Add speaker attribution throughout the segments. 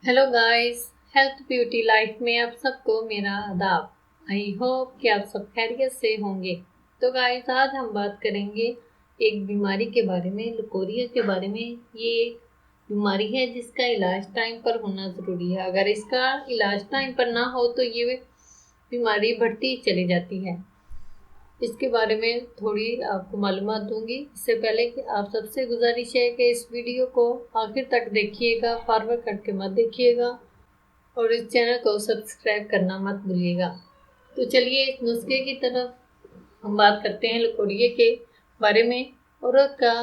Speaker 1: Hello guys, health beauty life में आप सबको मेरा आदाब। आई होप कि आप सब खैरियत से होंगे। तो गाइस, आज हम बात करेंगे एक बीमारी के बारे में, लुकोरिया के बारे में। ये एक बीमारी है जिसका इलाज टाइम पर होना ज़रूरी है। अगर इसका इलाज टाइम पर ना हो तो ये बीमारी बढ़ती चली जाती है। इसके बारे में थोड़ी आपको मालूमात दूंगी। इससे पहले कि आप सबसे गुजारिश है कि इस वीडियो को आखिर तक देखिएगा, फॉरवर्ड करके मत देखिएगा और इस चैनल को सब्सक्राइब करना मत भूलिएगा। तो चलिए इस नुस्खे की तरफ हम बात करते हैं। लकोड़िए के बारे में। औरत का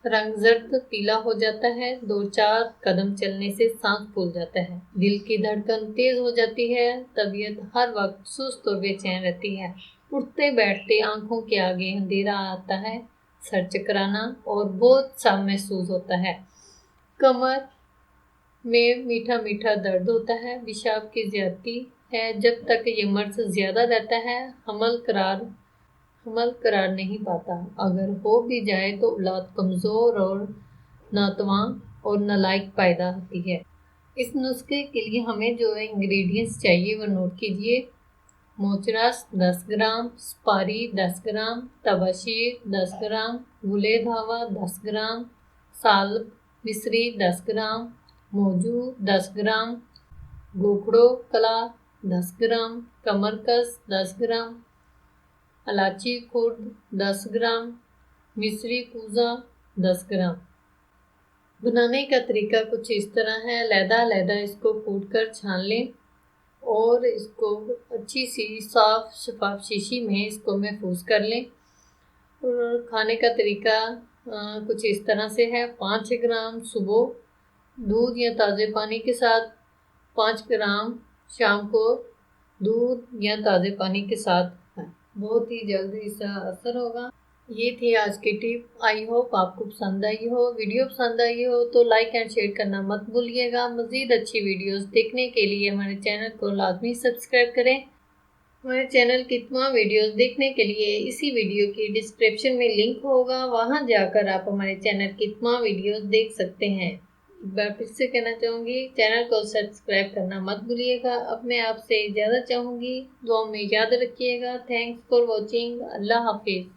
Speaker 1: रंग जर्द पीला हो जाता है, 2-4 कदम चलने से सांस फूल जाता है, दिल की धड़कन तेज हो जाती है, तबीयत हर वक्त सुस्त और बेचैन रहती है, उठते बैठते आंखों के आगे अंधेरा आता है, सर चकराना और बहुत सा महसूस होता है, कमर में मीठा मीठा दर्द होता है, पेशाब की ज्यादती है। जब तक ये मर्ज ज्यादा रहता है हमल करार नहीं पाता। अगर हो भी जाए तो औलाद कमज़ोर और नातवां और नालायक पैदा होती है। इस नुस्खे के लिए हमें जो इंग्रेडिएंट्स चाहिए वो नोट कीजिए। मोचरास 10 ग्राम, सुपारी 10 ग्राम, तबाशीर 10 ग्राम, गुले धावा 10 ग्राम, साल मिश्री 10 ग्राम, मोजू 10 ग्राम, गोखड़ो कला 10 ग्राम, कमरकस 10 ग्राम, इलायची खुर्द 10 ग्राम, मिश्री कूजा 10 ग्राम। बनाने का तरीका कुछ इस तरह है। अलहदा इसको कूट कर छान लें और इसको अच्छी सी साफ शफाफ शीशी में इसको महफूज कर लें। और खाने का तरीका कुछ इस तरह से है। 5 ग्राम सुबह दूध या ताज़े पानी के साथ, 5 ग्राम शाम को दूध या ताज़े पानी के साथ। बहुत ही जल्द इसका असर होगा। ये थी आज की टिप। आई होप आपको पसंद आई हो। वीडियो पसंद आई हो तो लाइक एंड शेयर करना मत भूलिएगा। मज़ीद अच्छी वीडियोस देखने के लिए हमारे चैनल को लाजमी सब्सक्राइब करें। हमारे चैनल की तमाम वीडियोस देखने के लिए इसी वीडियो की डिस्क्रिप्शन में लिंक होगा, वहां जाकर आप हमारे चैनल की तमाम वीडियोस देख सकते हैं। एक बार फिर से कहना चाहूँगी, चैनल को सब्सक्राइब करना मत भूलिएगा। अब मैं आपसे इजाज़त चाहूँगी। दुआ में याद रखिएगा। Thanks for watching. अल्लाह हाफिज़।